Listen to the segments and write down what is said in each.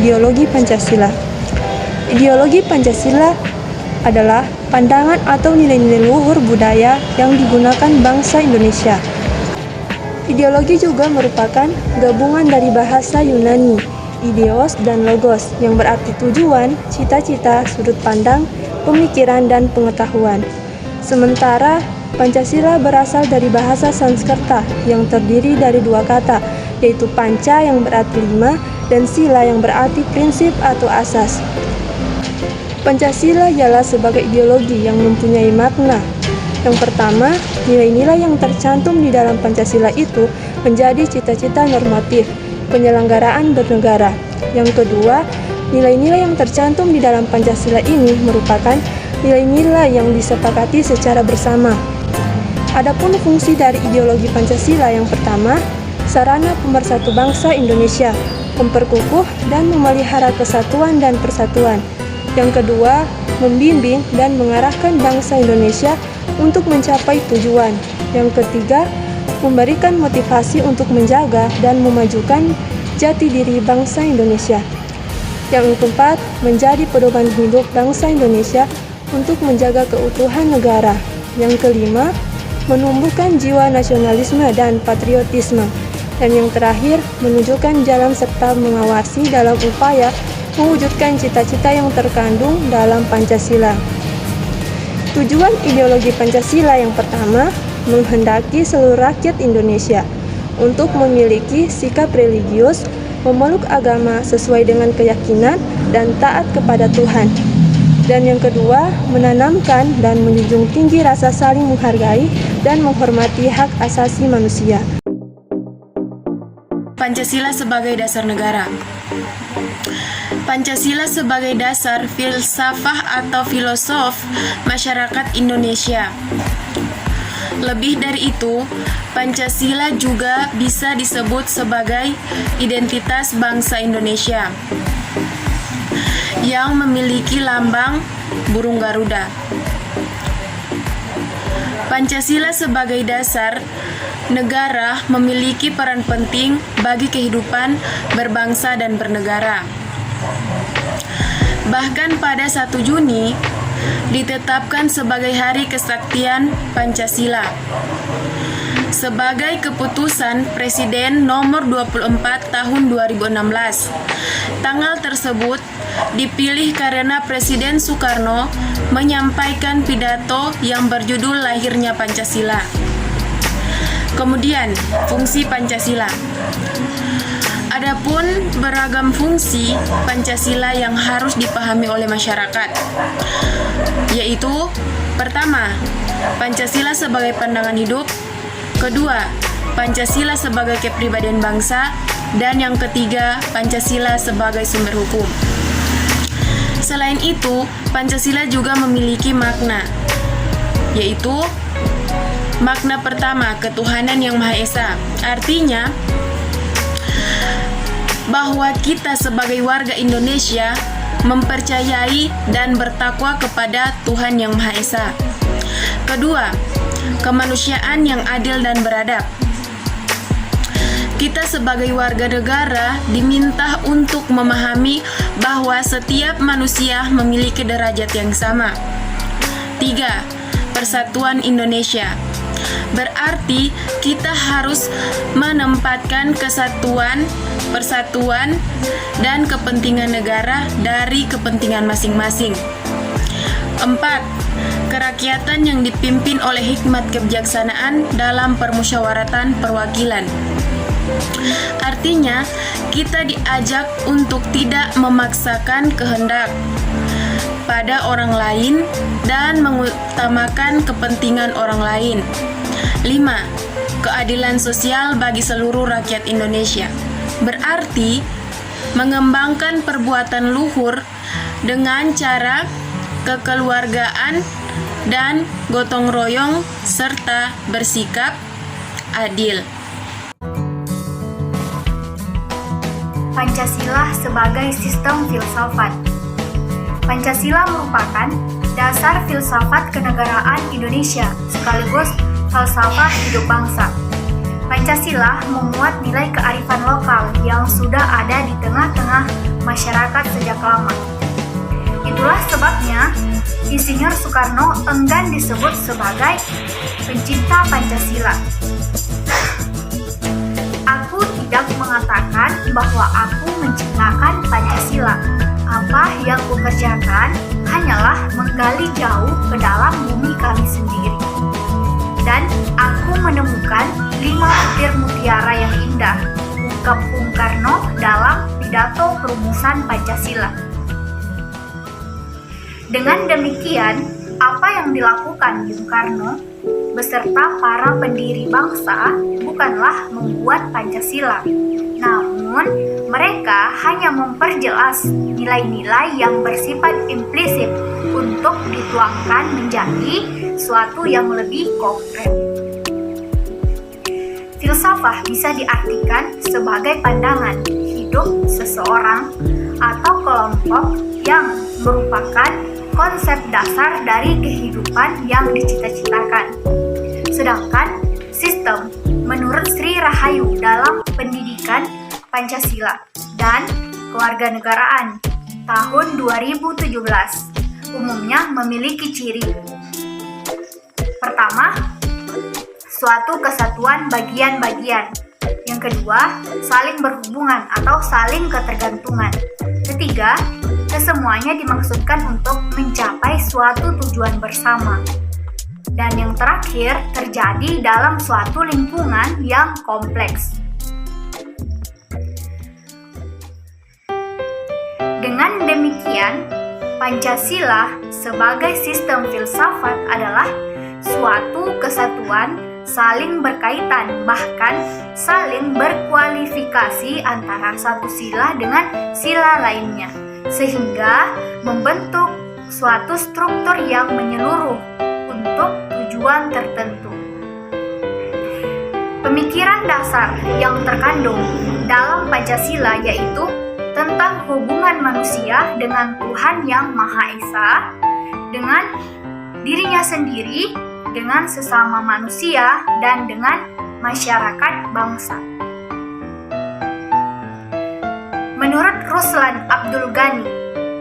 ideologi Pancasila. Ideologi Pancasila adalah pandangan atau nilai-nilai luhur budaya yang digunakan bangsa Indonesia. Ideologi juga merupakan gabungan dari bahasa Yunani, ideos dan logos, yang berarti tujuan, cita-cita, sudut pandang, pemikiran, dan pengetahuan. Sementara Pancasila berasal dari bahasa Sanskerta yang terdiri dari dua kata, yaitu panca yang berarti lima dan sila yang berarti prinsip atau asas. Pancasila ialah sebagai ideologi yang mempunyai makna. Yang pertama, nilai-nilai yang tercantum di dalam Pancasila itu menjadi cita-cita normatif penyelenggaraan bernegara. Yang kedua, nilai-nilai yang tercantum di dalam Pancasila ini merupakan nilai-nilai yang disepakati secara bersama. Adapun fungsi dari ideologi Pancasila yang pertama, sarana pemersatu bangsa Indonesia, memperkukuh dan memelihara kesatuan dan persatuan. Yang kedua, membimbing dan mengarahkan bangsa Indonesia untuk mencapai tujuan. Yang ketiga, memberikan motivasi untuk menjaga dan memajukan jati diri bangsa Indonesia. Yang keempat, menjadi pedoman hidup bangsa Indonesia untuk menjaga keutuhan negara. Yang kelima, menumbuhkan jiwa nasionalisme dan patriotisme. Dan yang terakhir, menunjukkan jalan serta mengawasi dalam upaya mewujudkan cita-cita yang terkandung dalam Pancasila. Tujuan ideologi Pancasila yang pertama, menghendaki seluruh rakyat Indonesia untuk memiliki sikap religius, memeluk agama sesuai dengan keyakinan dan taat kepada Tuhan. Dan yang kedua, menanamkan dan menjunjung tinggi rasa saling menghargai dan menghormati hak asasi manusia. Pancasila sebagai dasar negara. Pancasila sebagai dasar filsafah atau filosof masyarakat Indonesia. Lebih dari itu, Pancasila juga bisa disebut sebagai identitas bangsa Indonesia yang memiliki lambang burung Garuda. Pancasila sebagai dasar negara memiliki peran penting bagi kehidupan berbangsa dan bernegara. Bahkan pada 1 Juni ditetapkan sebagai Hari Kesaktian Pancasila. Sebagai keputusan Presiden nomor 24 tahun 2016. Tanggal tersebut dipilih karena Presiden Soekarno menyampaikan pidato yang berjudul Lahirnya Pancasila. Kemudian, fungsi Pancasila. Adapun beragam fungsi Pancasila yang harus dipahami oleh masyarakat, yaitu pertama, Pancasila sebagai pandangan hidup, kedua, Pancasila sebagai kepribadian bangsa, dan yang ketiga, Pancasila sebagai sumber hukum. Selain itu, Pancasila juga memiliki makna, yaitu makna pertama, ketuhanan yang Maha Esa. Artinya bahwa kita sebagai warga Indonesia mempercayai dan bertakwa kepada Tuhan yang Maha Esa. Kedua, kemanusiaan yang adil dan beradab. Kita sebagai warga negara diminta untuk memahami bahwa setiap manusia memiliki derajat yang sama. Tiga, persatuan Indonesia. Berarti kita harus menempatkan kesatuan, persatuan, dan kepentingan negara dari kepentingan masing-masing. 4. Kerakyatan yang dipimpin oleh hikmat kebijaksanaan dalam permusyawaratan perwakilan. Artinya, kita diajak untuk tidak memaksakan kehendak pada orang lain dan mengutamakan kepentingan orang lain. 5. Keadilan sosial bagi seluruh rakyat Indonesia. Berarti mengembangkan perbuatan luhur dengan cara kekeluargaan dan gotong royong serta bersikap adil. Pancasila sebagai sistem filsafat. Pancasila merupakan dasar filsafat kenegaraan Indonesia sekaligus falsafah hidup bangsa. Pancasila memuat nilai kearifan lokal yang sudah ada di tengah-tengah masyarakat sejak lama. Itulah sebabnya Insinyur Soekarno enggan disebut sebagai pencinta Pancasila. Aku tidak mengatakan bahwa aku mencintakan Pancasila. Apa yang kukerjakan hanyalah menggali jauh ke dalam bumi kami sendiri. Dan aku menemukan 5 butir mutiara yang indah, ungkap Bung Karno dalam pidato perumusan Pancasila. Dengan demikian, apa yang dilakukan Bung Karno beserta para pendiri bangsa bukanlah membuat Pancasila, namun mereka hanya memperjelas nilai-nilai yang bersifat implisit untuk dituangkan menjadi suatu yang lebih konkret. Filsafah bisa diartikan sebagai pandangan hidup seseorang atau kelompok yang merupakan konsep dasar dari kehidupan yang dicita-citakan. Sedangkan sistem menurut Sri Rahayu dalam Pendidikan Pancasila dan Kewarganegaraan tahun 2017 umumnya memiliki ciri. Pertama, suatu kesatuan bagian-bagian. Yang kedua, saling berhubungan atau saling ketergantungan. Ketiga, kesemuanya dimaksudkan untuk mencapai suatu tujuan bersama. Dan yang terakhir, terjadi dalam suatu lingkungan yang kompleks. Dengan demikian, Pancasila sebagai sistem filsafat adalah suatu kesatuan saling berkaitan, bahkan saling berkualifikasi antara satu sila dengan sila lainnya, sehingga membentuk suatu struktur yang menyeluruh untuk tujuan tertentu. Pemikiran dasar yang terkandung dalam Pancasila yaitu tentang hubungan manusia dengan Tuhan Yang Maha Esa, dengan dirinya sendiri, dengan sesama manusia, dan dengan masyarakat bangsa. Menurut Ruslan Abdul Ghani,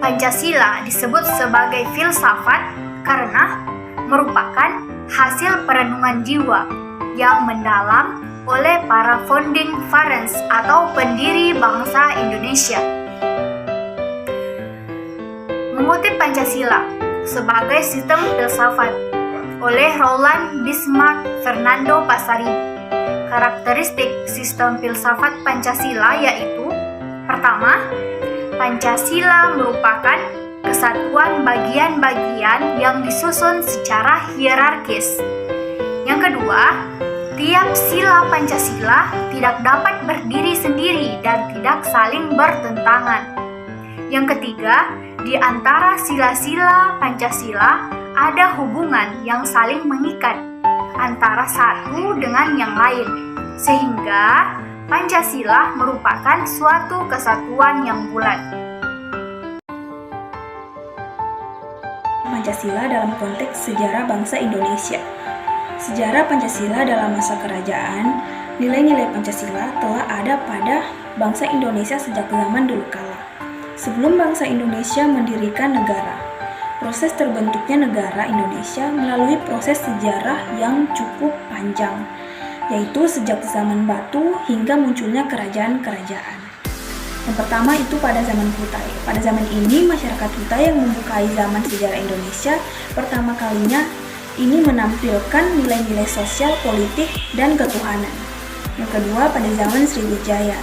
Pancasila disebut sebagai filsafat karena merupakan hasil perenungan jiwa yang mendalam oleh para founding fathers atau pendiri bangsa Indonesia. Mengutip Pancasila sebagai sistem filsafat oleh Roland Bismarck Fernando Passaribu, karakteristik sistem filsafat Pancasila yaitu: pertama, Pancasila merupakan kesatuan bagian-bagian yang disusun secara hierarkis. Yang kedua, tiap sila Pancasila tidak dapat berdiri sendiri dan tidak saling bertentangan. Yang ketiga, di antara sila-sila Pancasila ada hubungan yang saling mengikat antara satu dengan yang lain, sehingga Pancasila merupakan suatu kesatuan yang bulat. Pancasila dalam konteks sejarah bangsa Indonesia. Sejarah Pancasila dalam masa kerajaan, nilai-nilai Pancasila telah ada pada bangsa Indonesia sejak zaman dulu kala. Sebelum bangsa Indonesia mendirikan negara, proses terbentuknya negara Indonesia melalui proses sejarah yang cukup panjang, yaitu sejak zaman batu hingga munculnya kerajaan-kerajaan. Yang pertama itu pada zaman Kutai. Pada zaman ini, masyarakat Kutai yang membukai zaman sejarah Indonesia pertama kalinya ini menampilkan nilai-nilai sosial, politik, dan ketuhanan. Yang kedua, pada zaman Sriwijaya,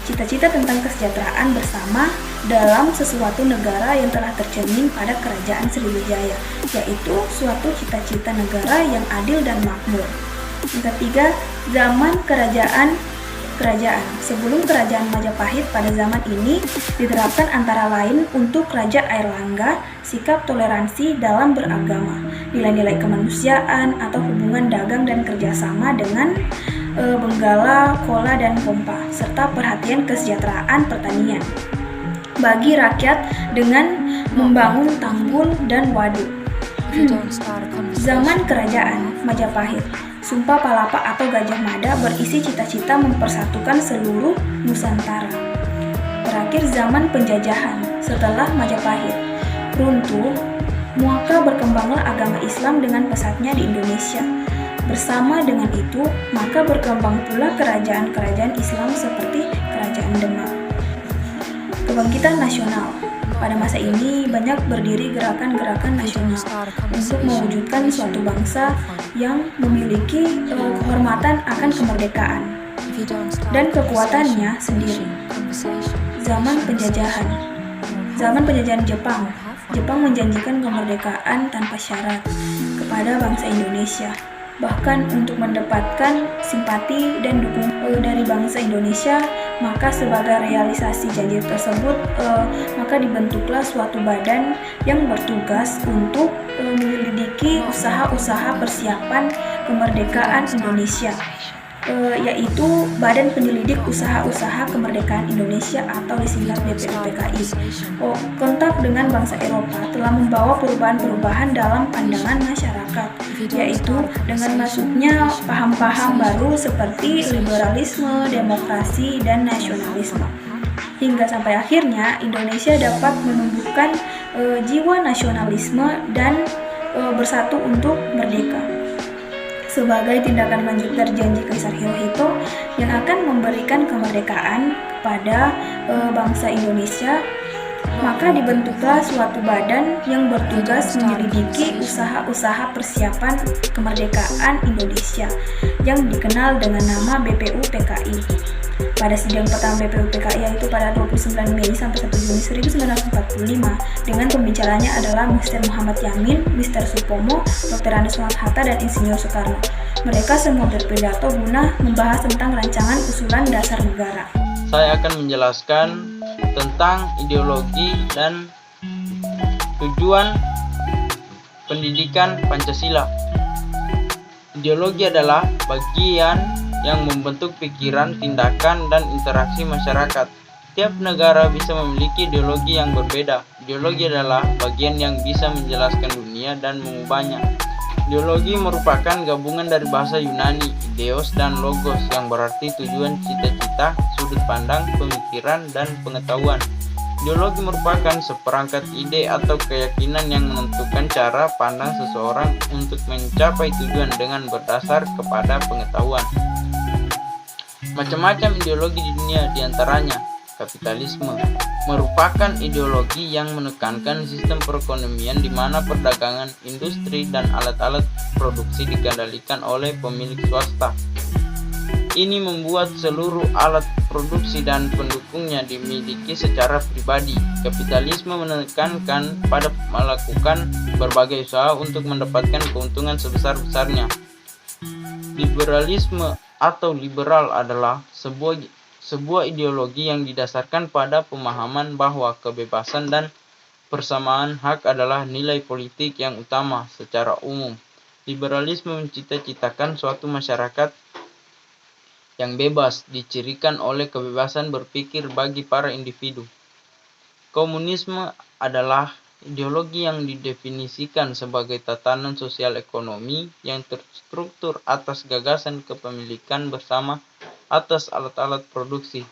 cita-cita tentang kesejahteraan bersama dalam sesuatu negara yang telah tercermin pada kerajaan Sriwijaya, yaitu suatu cita-cita negara yang adil dan makmur. Yang ketiga, zaman kerajaan. Sebelum kerajaan Majapahit pada zaman ini diterapkan antara lain untuk Raja Airlangga, sikap toleransi dalam beragama, nilai-nilai kemanusiaan atau hubungan dagang dan kerjasama dengan Benggala, Kola, dan Kompa, serta perhatian kesejahteraan pertanian bagi rakyat dengan membangun tanggul dan waduk. Zaman kerajaan Majapahit. Sumpah Palapa atau Gajah Mada berisi cita-cita mempersatukan seluruh Nusantara. Terakhir zaman penjajahan setelah Majapahit runtuh, maka berkembanglah agama Islam dengan pesatnya di Indonesia. Bersama dengan itu, maka berkembang pula kerajaan-kerajaan Islam seperti Kerajaan Demak. Kebangkitan nasional. Pada masa ini banyak berdiri gerakan-gerakan nasional untuk mewujudkan suatu bangsa yang memiliki kehormatan akan kemerdekaan dan kekuatannya sendiri. Zaman penjajahan. Zaman penjajahan Jepang. Jepang menjanjikan kemerdekaan tanpa syarat kepada bangsa Indonesia. Bahkan untuk mendapatkan simpati dan dukungan dari bangsa Indonesia, maka sebagai realisasi janji tersebut, maka dibentuklah suatu badan yang bertugas untuk menyelidiki usaha-usaha persiapan kemerdekaan Indonesia, yaitu Badan Penyelidik Usaha-Usaha Kemerdekaan Indonesia atau disingkat BPUPKI. Kontak dengan bangsa Eropa telah membawa perubahan-perubahan dalam pandangan masyarakat, yaitu dengan masuknya paham-paham baru seperti liberalisme, demokrasi, dan nasionalisme. Hingga sampai akhirnya Indonesia dapat menumbuhkan jiwa nasionalisme dan bersatu untuk merdeka. Sebagai tindakan lanjut dari janji Kaisar Hirohito yang akan memberikan kemerdekaan kepada bangsa Indonesia, maka dibentuklah suatu badan yang bertugas menyelidiki usaha-usaha persiapan kemerdekaan Indonesia yang dikenal dengan nama BPUPKI. Pada sidang pertama BPUPKI yaitu pada 29 Mei sampai 1 Juni 1945 dengan pembicaranya adalah Mr. Muhammad Yamin, Mr. Supomo, Dr. Ernest Hatta, dan Insinyur Soekarno. Mereka semua berpidato guna membahas tentang rancangan usulan dasar negara. Saya akan menjelaskan tentang ideologi dan tujuan pendidikan Pancasila. Ideologi adalah bagian yang membentuk pikiran, tindakan, dan interaksi masyarakat. Tiap negara bisa memiliki ideologi yang berbeda. Ideologi adalah bagian yang bisa menjelaskan dunia dan mengubahnya. Ideologi merupakan gabungan dari bahasa Yunani, ideos dan logos, yang berarti tujuan, cita-cita, sudut pandang, pemikiran, dan pengetahuan. Ideologi merupakan seperangkat ide atau keyakinan yang menentukan cara pandang seseorang untuk mencapai tujuan dengan berdasar kepada pengetahuan. Macam-macam ideologi di dunia, diantaranya kapitalisme, merupakan ideologi yang menekankan sistem perekonomian di mana perdagangan, industri, dan alat-alat produksi dikendalikan oleh pemilik swasta. Ini membuat seluruh alat produksi dan pendukungnya dimiliki secara pribadi. Kapitalisme menekankan pada melakukan berbagai usaha untuk mendapatkan keuntungan sebesar-besarnya. Liberalisme atau liberal adalah sebuah ideologi yang didasarkan pada pemahaman bahwa kebebasan dan persamaan hak adalah nilai politik yang utama secara umum. Liberalisme mencita-citakan suatu masyarakat yang bebas, dicirikan oleh kebebasan berpikir bagi para individu. Komunisme adalah ideologi yang didefinisikan sebagai tatanan sosial ekonomi yang terstruktur atas gagasan kepemilikan bersama atas alat-alat produksi.